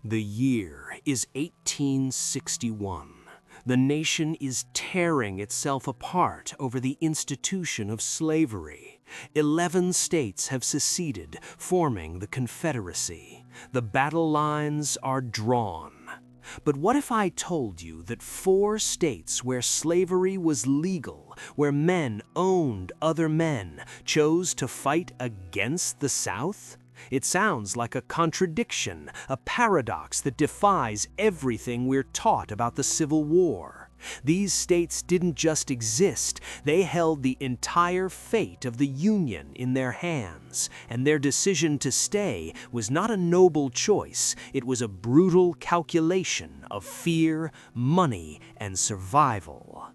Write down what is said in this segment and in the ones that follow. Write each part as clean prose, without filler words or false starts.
The year is 1861. The nation is tearing itself apart over the institution of slavery. 11 states have seceded, forming the Confederacy. The battle lines are drawn. But what if I told you that 4 states where slavery was legal, where men owned other men, chose to fight against the South? It sounds like a contradiction, a paradox that defies everything we're taught about the Civil War. These states didn't just exist, they held the entire fate of the Union in their hands, and their decision to stay was not a noble choice, it was a brutal calculation of fear, money, and survival.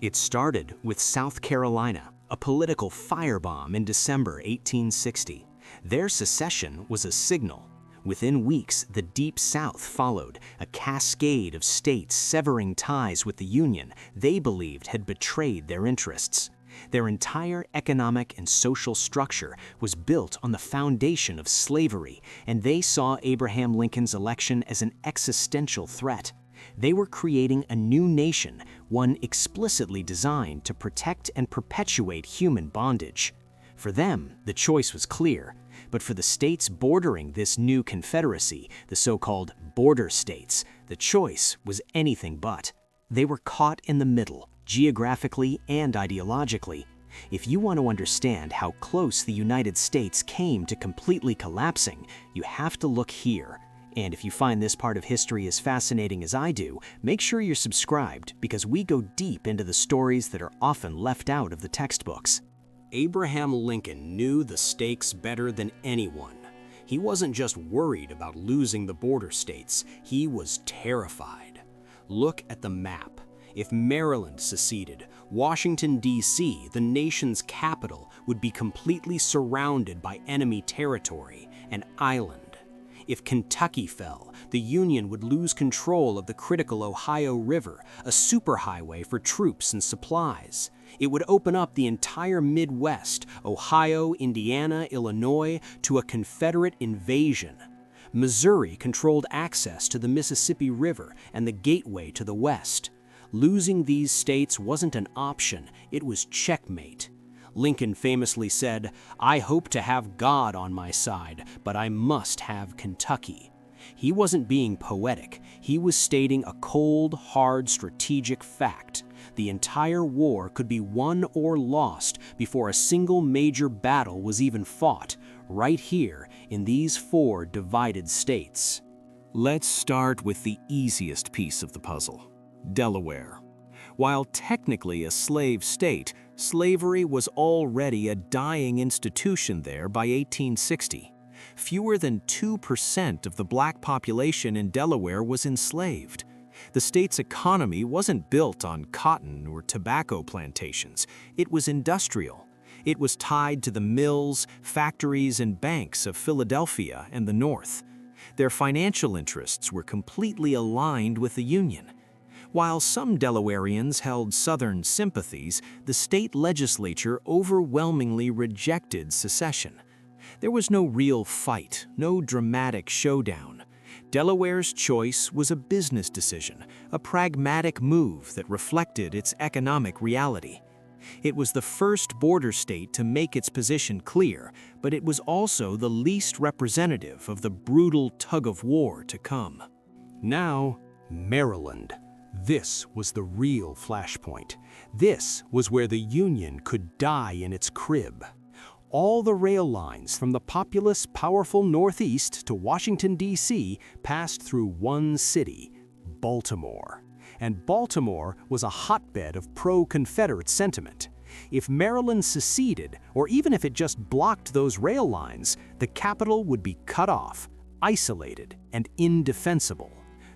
It started with South Carolina, a political firebomb in December 1860. Their secession was a signal. Within weeks, the Deep South followed, a cascade of states severing ties with the Union they believed had betrayed their interests. Their entire economic and social structure was built on the foundation of slavery, and they saw Abraham Lincoln's election as an existential threat. They were creating a new nation, one explicitly designed to protect and perpetuate human bondage. For them, the choice was clear, but for the states bordering this new Confederacy, the so-called border states, the choice was anything but. They were caught in the middle, geographically and ideologically. If you want to understand how close the United States came to completely collapsing, you have to look here. And if you find this part of history as fascinating as I do, make sure you're subscribed because we go deep into the stories that are often left out of the textbooks. Abraham Lincoln knew the stakes better than anyone. He wasn't just worried about losing the border states, he was terrified. Look at the map. If Maryland seceded, Washington, D.C., the nation's capital, would be completely surrounded by enemy territory, an island. If Kentucky fell, the Union would lose control of the critical Ohio River, a superhighway for troops and supplies. It would open up the entire Midwest, Ohio, Indiana, Illinois, to a Confederate invasion. Missouri controlled access to the Mississippi River and the gateway to the West. Losing these states wasn't an option, it was checkmate. Lincoln famously said, "I hope to have God on my side, but I must have Kentucky." He wasn't being poetic, he was stating a cold, hard strategic fact. The entire war could be won or lost before a single major battle was even fought, right here in these 4 divided states. Let's start with the easiest piece of the puzzle, Delaware. While technically a slave state, slavery was already a dying institution there by 1860. Fewer than 2% of the black population in Delaware was enslaved. The state's economy wasn't built on cotton or tobacco plantations. It was industrial. It was tied to the mills, factories, and banks of Philadelphia and the North. Their financial interests were completely aligned with the Union. While some Delawareans held Southern sympathies, the state legislature overwhelmingly rejected secession. There was no real fight, no dramatic showdown. Delaware's choice was a business decision, a pragmatic move that reflected its economic reality. It was the first border state to make its position clear, but it was also the least representative of the brutal tug-of-war to come. Now, Maryland. This was the real flashpoint. This was where the Union could die in its crib. All the rail lines from the populous, powerful Northeast to Washington, D.C. passed through one city, Baltimore. And Baltimore was a hotbed of pro-Confederate sentiment. If Maryland seceded, or even if it just blocked those rail lines, the capital would be cut off, isolated, and indefensible.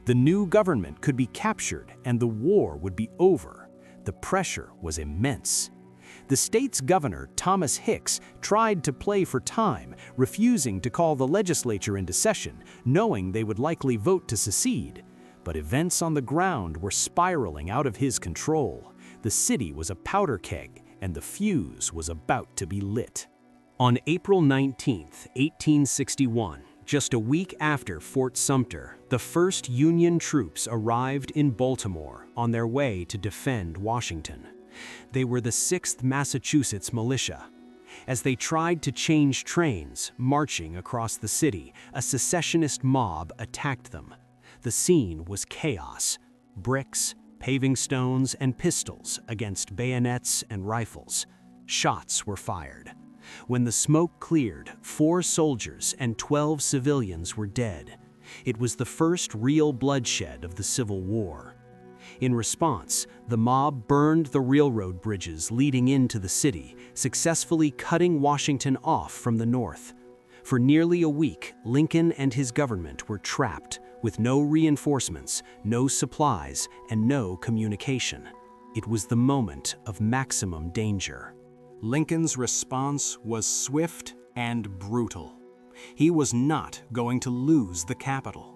The new government could be captured and the war would be over. The pressure was immense. The state's governor, Thomas Hicks, tried to play for time, refusing to call the legislature into session, knowing they would likely vote to secede. But events on the ground were spiraling out of his control. The city was a powder keg, and the fuse was about to be lit. On April 19, 1861, Just a week after Fort Sumter, the first Union troops arrived in Baltimore on their way to defend Washington. They were the 6th Massachusetts Militia. As they tried to change trains marching across the city, a secessionist mob attacked them. The scene was chaos: bricks, paving stones, and pistols against bayonets and rifles. Shots were fired. When the smoke cleared, 4 soldiers and 12 civilians were dead. It was the first real bloodshed of the Civil War. In response, the mob burned the railroad bridges leading into the city, successfully cutting Washington off from the north. For nearly a week, Lincoln and his government were trapped, with no reinforcements, no supplies, and no communication. It was the moment of maximum danger. Lincoln's response was swift and brutal. He was not going to lose the capital.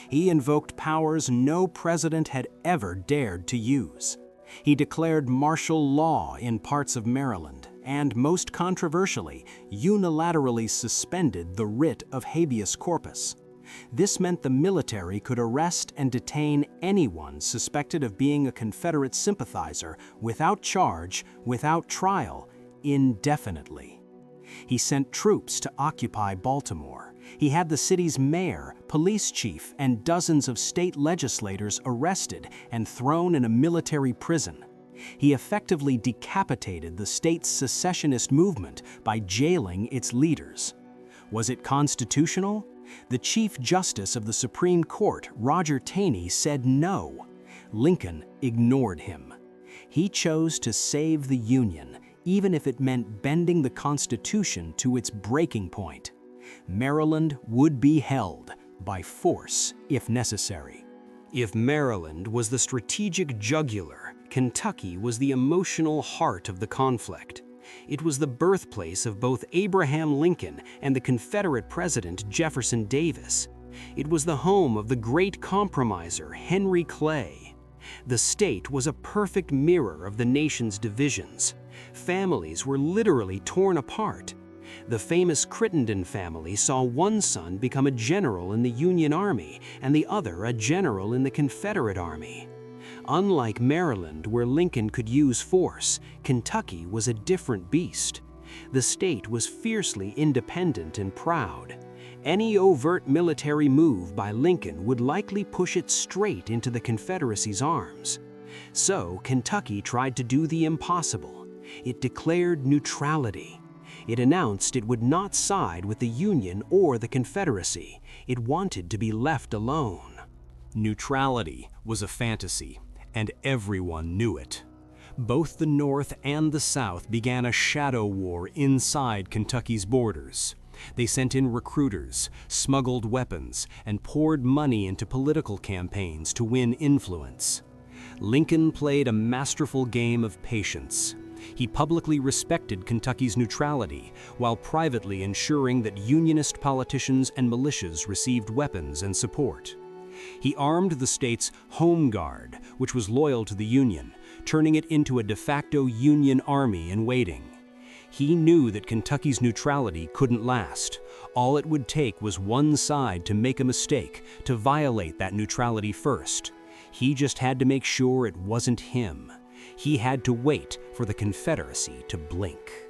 He invoked powers no president had ever dared to use. He declared martial law in parts of Maryland and, most controversially, unilaterally suspended the writ of habeas corpus. This meant the military could arrest and detain anyone suspected of being a Confederate sympathizer without charge, without trial, indefinitely. He sent troops to occupy Baltimore. He had the city's mayor, police chief, and dozens of state legislators arrested and thrown in a military prison. He effectively decapitated the state's secessionist movement by jailing its leaders. Was it constitutional? The Chief Justice of the Supreme Court, Roger Taney, said no. Lincoln ignored him. He chose to save the Union, even if it meant bending the Constitution to its breaking point. Maryland would be held by force if necessary. If Maryland was the strategic jugular, Kentucky was the emotional heart of the conflict. It was the birthplace of both Abraham Lincoln and the Confederate President Jefferson Davis. It was the home of the great compromiser Henry Clay. The state was a perfect mirror of the nation's divisions. Families were literally torn apart. The famous Crittenden family saw one son become a general in the Union Army and the other a general in the Confederate Army. Unlike Maryland, where Lincoln could use force, Kentucky was a different beast. The state was fiercely independent and proud. Any overt military move by Lincoln would likely push it straight into the Confederacy's arms. So Kentucky tried to do the impossible. It declared neutrality. It announced it would not side with the Union or the Confederacy. It wanted to be left alone. Neutrality was a fantasy, and everyone knew it. Both the North and the South began a shadow war inside Kentucky's borders. They sent in recruiters, smuggled weapons, and poured money into political campaigns to win influence. Lincoln played a masterful game of patience. He publicly respected Kentucky's neutrality, while privately ensuring that Unionist politicians and militias received weapons and support. He armed the state's Home Guard, which was loyal to the Union, turning it into a de facto Union army in waiting. He knew that Kentucky's neutrality couldn't last. All it would take was one side to make a mistake, to violate that neutrality first. He just had to make sure it wasn't him. He had to wait for the Confederacy to blink.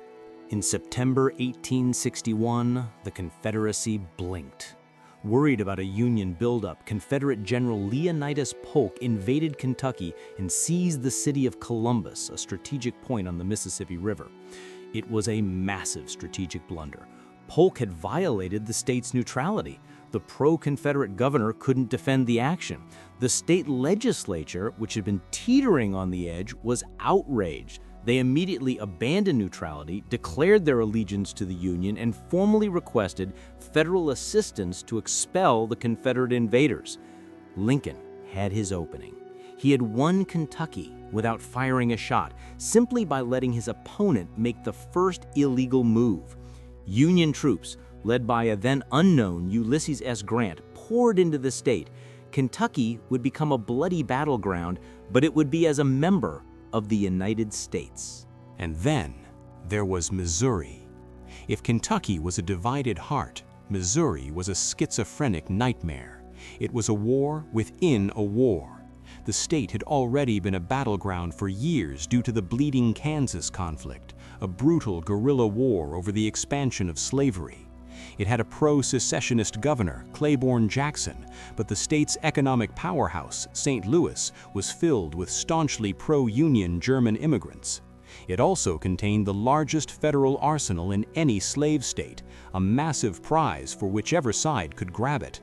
In September 1861, the Confederacy blinked. Worried about a Union buildup, Confederate General Leonidas Polk invaded Kentucky and seized the city of Columbus, a strategic point on the Mississippi River. It was a massive strategic blunder. Polk had violated the state's neutrality. The pro-Confederate governor couldn't defend the action. The state legislature, which had been teetering on the edge, was outraged. They immediately abandoned neutrality, declared their allegiance to the Union, and formally requested federal assistance to expel the Confederate invaders. Lincoln had his opening. He had won Kentucky without firing a shot, simply by letting his opponent make the first illegal move. Union troops, led by a then unknown Ulysses S. Grant, poured into the state. Kentucky would become a bloody battleground, but it would be as a member of the United States. And then there was Missouri. If Kentucky was a divided heart, Missouri was a schizophrenic nightmare. It was a war within a war. The state had already been a battleground for years due to the Bleeding Kansas conflict, a brutal guerrilla war over the expansion of slavery. It had a pro-secessionist governor, Claiborne Jackson, but the state's economic powerhouse, St. Louis, was filled with staunchly pro-Union German immigrants. It also contained the largest federal arsenal in any slave state, a massive prize for whichever side could grab it.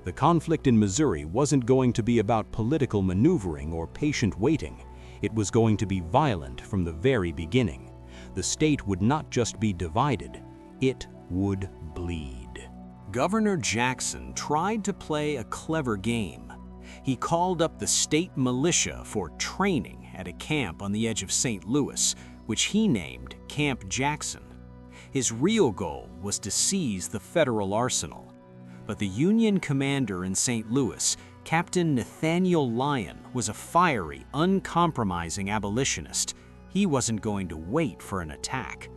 The conflict in Missouri wasn't going to be about political maneuvering or patient waiting. It was going to be violent from the very beginning. The state would not just be divided, it would bleed. Governor Jackson tried to play a clever game. He called up the state militia for training at a camp on the edge of St. Louis, which he named Camp Jackson. His real goal was to seize the federal arsenal. But the Union commander in St. Louis, Captain Nathaniel Lyon, was a fiery, uncompromising abolitionist. He wasn't going to wait for an attack.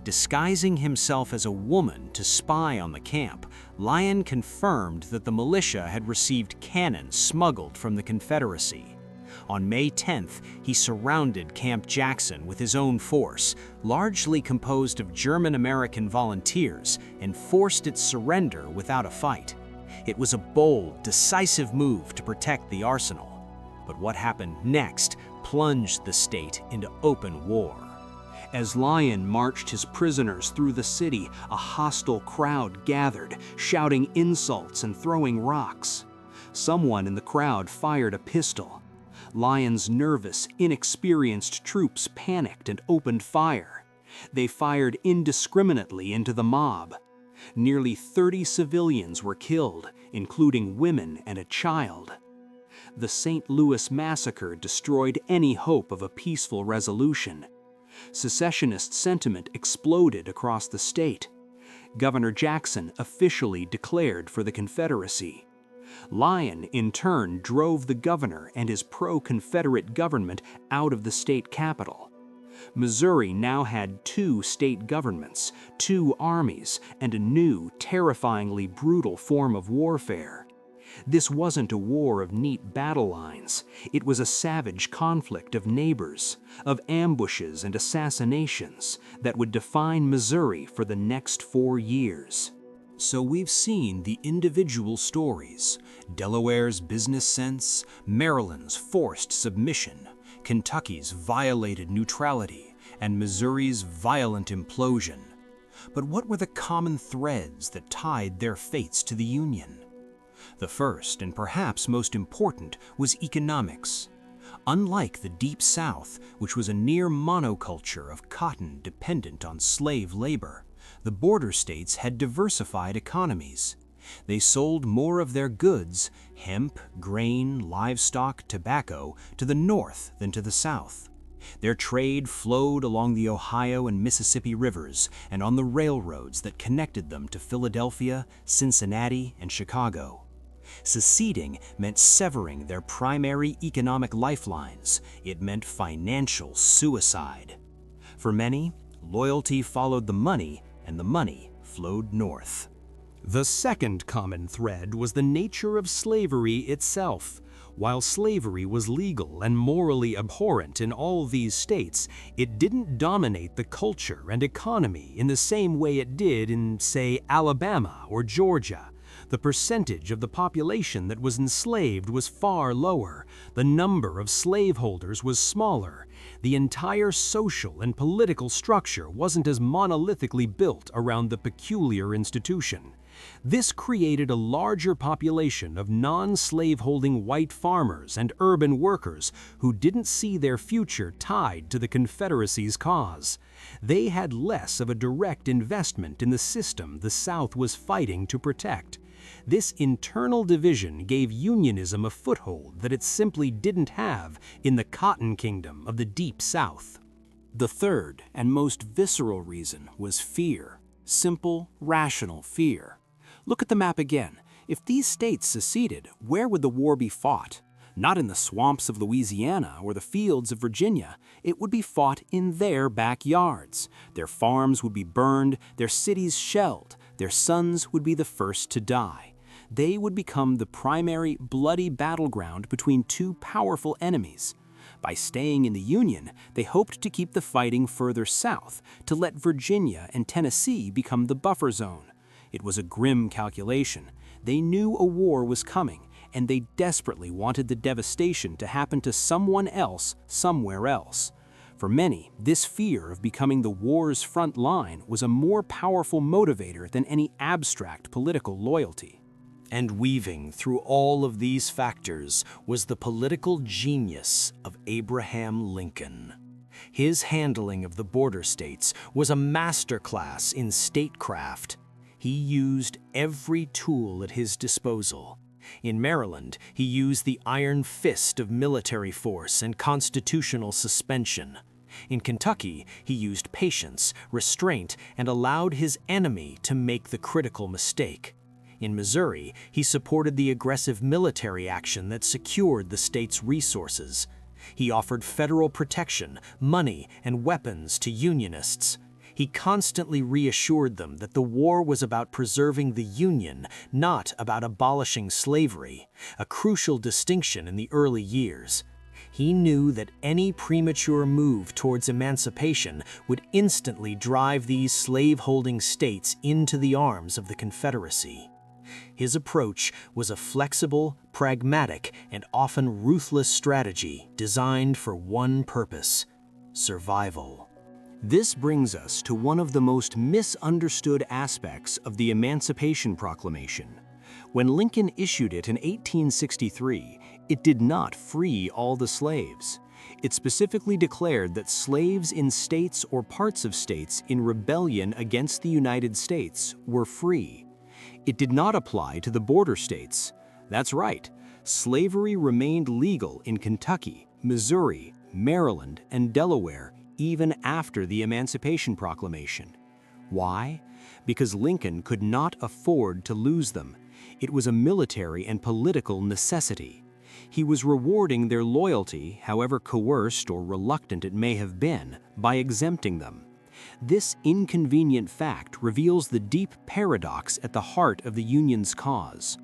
Disguising himself as a woman to spy on the camp, Lyon confirmed that the militia had received cannon smuggled from the Confederacy. On May 10th, he surrounded Camp Jackson with his own force, largely composed of German-American volunteers, and forced its surrender without a fight. It was a bold, decisive move to protect the arsenal. But what happened next plunged the state into open war. As Lyon marched his prisoners through the city, a hostile crowd gathered, shouting insults and throwing rocks. Someone in the crowd fired a pistol. Lyon's nervous, inexperienced troops panicked and opened fire. They fired indiscriminately into the mob. Nearly 30 civilians were killed, including women and a child. The St. Louis massacre destroyed any hope of a peaceful resolution. Secessionist sentiment exploded across the state. Governor Jackson officially declared for the Confederacy. Lyon, in turn, drove the governor and his pro-Confederate government out of the state capital. Missouri now had 2 state governments, 2 armies, and a new, terrifyingly brutal form of warfare. This wasn't a war of neat battle lines. It was a savage conflict of neighbors, of ambushes and assassinations that would define Missouri for the next 4 years. So we've seen the individual stories: Delaware's business sense, Maryland's forced submission, Kentucky's violated neutrality, and Missouri's violent implosion. But what were the common threads that tied their fates to the Union? The first, and perhaps most important, was economics. Unlike the Deep South, which was a near monoculture of cotton dependent on slave labor, the border states had diversified economies. They sold more of their goods, hemp, grain, livestock, tobacco, to the north than to the south. Their trade flowed along the Ohio and Mississippi rivers and on the railroads that connected them to Philadelphia, Cincinnati, and Chicago. Seceding meant severing their primary economic lifelines. It meant financial suicide. For many, loyalty followed the money, and the money flowed north. The second common thread was the nature of slavery itself. While slavery was legal and morally abhorrent in all these states, it didn't dominate the culture and economy in the same way it did in, say, Alabama or Georgia. The percentage of the population that was enslaved was far lower. The number of slaveholders was smaller. The entire social and political structure wasn't as monolithically built around the peculiar institution. This created a larger population of non-slaveholding white farmers and urban workers who didn't see their future tied to the Confederacy's cause. They had less of a direct investment in the system the South was fighting to protect. This internal division gave Unionism a foothold that it simply didn't have in the Cotton Kingdom of the Deep South. The third and most visceral reason was fear. Simple, rational fear. Look at the map again. If these states seceded, where would the war be fought? Not in the swamps of Louisiana or the fields of Virginia. It would be fought in their backyards. Their farms would be burned, their cities shelled, Their sons would be the first to die. They would become the primary bloody battleground between two powerful enemies. By staying in the Union, they hoped to keep the fighting further south, to let Virginia and Tennessee become the buffer zone. It was a grim calculation. They knew a war was coming, and they desperately wanted the devastation to happen to someone else, somewhere else. For many, this fear of becoming the war's front line was a more powerful motivator than any abstract political loyalty. And weaving through all of these factors was the political genius of Abraham Lincoln. His handling of the border states was a masterclass in statecraft. He used every tool at his disposal. In Maryland, he used the iron fist of military force and constitutional suspension. In Kentucky, he used patience, restraint, and allowed his enemy to make the critical mistake. In Missouri, he supported the aggressive military action that secured the state's resources. He offered federal protection, money, and weapons to Unionists. He constantly reassured them that the war was about preserving the Union, not about abolishing slavery, a crucial distinction in the early years. He knew that any premature move towards emancipation would instantly drive these slave-holding states into the arms of the Confederacy. His approach was a flexible, pragmatic, and often ruthless strategy designed for one purpose: survival. This brings us to one of the most misunderstood aspects of the Emancipation Proclamation. When Lincoln issued it in 1863, it did not free all the slaves. It specifically declared that slaves in states or parts of states in rebellion against the United States were free. It did not apply to the border states. That's right, slavery remained legal in Kentucky, Missouri, Maryland, and Delaware even after the Emancipation Proclamation. Why? Because Lincoln could not afford to lose them. It was a military and political necessity. He was rewarding their loyalty, however coerced or reluctant it may have been, by exempting them. This inconvenient fact reveals the deep paradox at the heart of the Union's cause.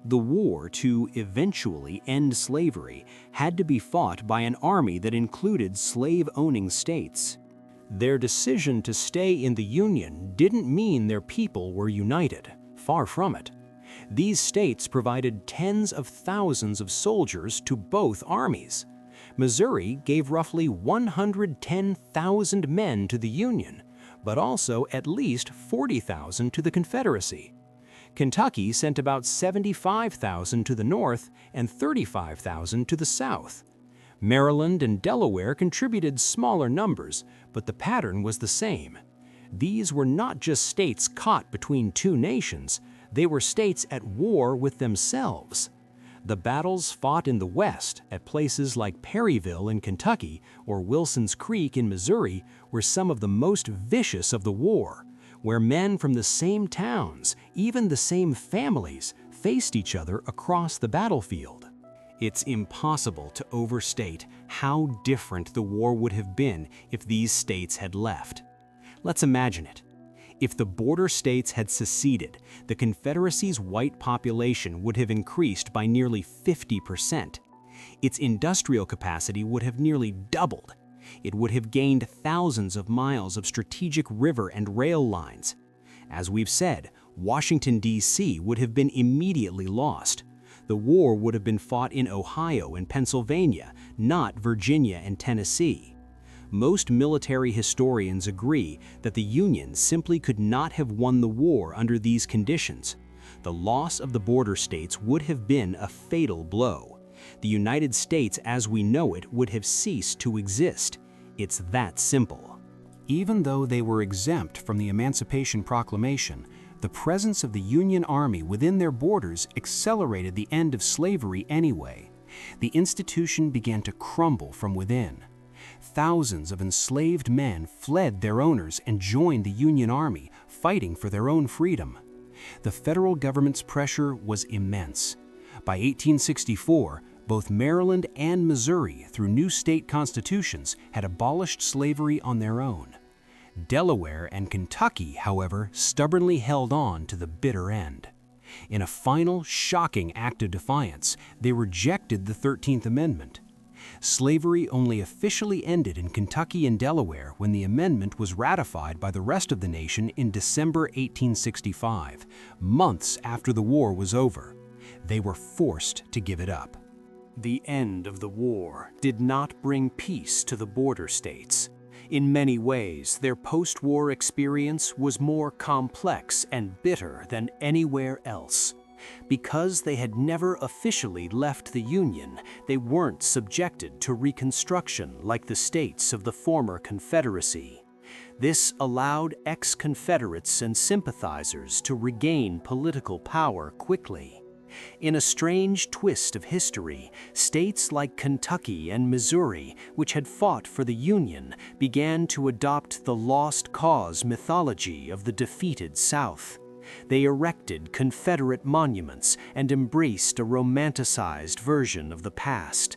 The war to eventually end slavery had to be fought by an army that included slave-owning states. Their decision to stay in the Union didn't mean their people were united. Far from it. These states provided tens of thousands of soldiers to both armies. Missouri gave roughly 110,000 men to the Union, but also at least 40,000 to the Confederacy. Kentucky sent about 75,000 to the north and 35,000 to the south. Maryland and Delaware contributed smaller numbers, but the pattern was the same. These were not just states caught between two nations, they were states at war with themselves. The battles fought in the West at places like Perryville in Kentucky or Wilson's Creek in Missouri were some of the most vicious of the war, where men from the same towns, even the same families, faced each other across the battlefield. It's impossible to overstate how different the war would have been if these states had left. Let's imagine it. If the border states had seceded, the Confederacy's white population would have increased by nearly 50%. Its industrial capacity would have nearly doubled. It would have gained thousands of miles of strategic river and rail lines. As we've said, Washington, D.C. would have been immediately lost. The war would have been fought in Ohio and Pennsylvania, not Virginia and Tennessee. Most military historians agree that the Union simply could not have won the war under these conditions. The loss of the border states would have been a fatal blow. The United States as we know it would have ceased to exist. It's that simple. Even though they were exempt from the Emancipation Proclamation, the presence of the Union Army within their borders accelerated the end of slavery anyway. The institution began to crumble from within. Thousands of enslaved men fled their owners and joined the Union Army, fighting for their own freedom. The federal government's pressure was immense. By 1864, both Maryland and Missouri, through new state constitutions, had abolished slavery on their own. Delaware and Kentucky, however, stubbornly held on to the bitter end. In a final, shocking act of defiance, they rejected the 13th Amendment. Slavery only officially ended in Kentucky and Delaware when the amendment was ratified by the rest of the nation in December 1865, months after the war was over. They were forced to give it up. The end of the war did not bring peace to the border states. In many ways, their post-war experience was more complex and bitter than anywhere else. Because they had never officially left the Union, they weren't subjected to Reconstruction like the states of the former Confederacy. This allowed ex-Confederates and sympathizers to regain political power quickly. In a strange twist of history, states like Kentucky and Missouri, which had fought for the Union, began to adopt the lost cause mythology of the defeated South. They erected Confederate monuments and embraced a romanticized version of the past.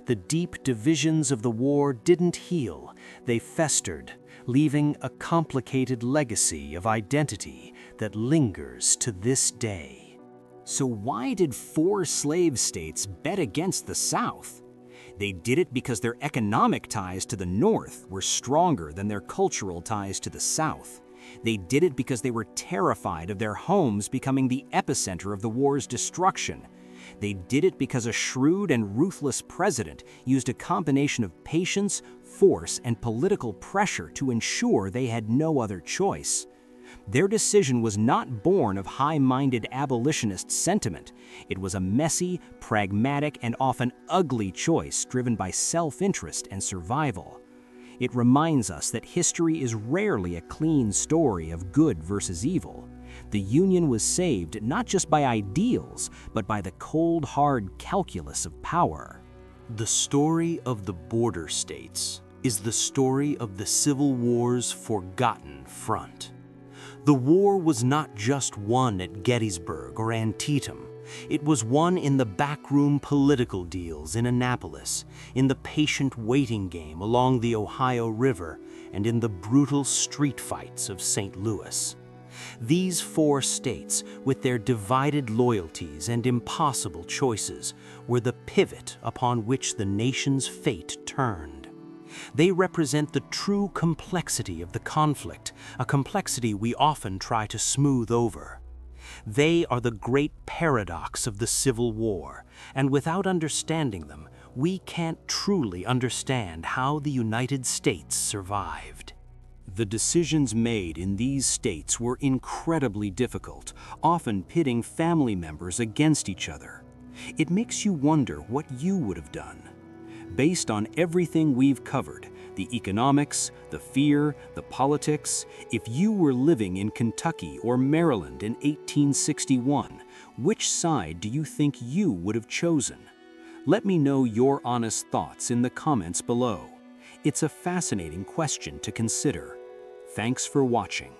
The deep divisions of the war didn't heal, they festered, leaving a complicated legacy of identity that lingers to this day. So why did 4 slave states bet against the South? They did it because their economic ties to the North were stronger than their cultural ties to the South. They did it because they were terrified of their homes becoming the epicenter of the war's destruction. They did it because a shrewd and ruthless president used a combination of patience, force, and political pressure to ensure they had no other choice. Their decision was not born of high-minded abolitionist sentiment. It was a messy, pragmatic, and often ugly choice driven by self-interest and survival. It reminds us that history is rarely a clean story of good versus evil. The Union was saved not just by ideals, but by the cold, hard calculus of power. The story of the border states is the story of the Civil War's forgotten front. The war was not just won at Gettysburg or Antietam. It was won in the backroom political deals in Annapolis, in the patient waiting game along the Ohio River, and in the brutal street fights of St. Louis. These 4 states, with their divided loyalties and impossible choices, were the pivot upon which the nation's fate turned. They represent the true complexity of the conflict, a complexity we often try to smooth over. They are the great paradox of the Civil War, and without understanding them, we can't truly understand how the United States survived. The decisions made in these states were incredibly difficult, often pitting family members against each other. It makes you wonder what you would have done. Based on everything we've covered, the economics, the fear, the politics, if you were living in Kentucky or Maryland in 1861, which side do you think you would have chosen? Let me know your honest thoughts in the comments below. It's a fascinating question to consider. Thanks for watching.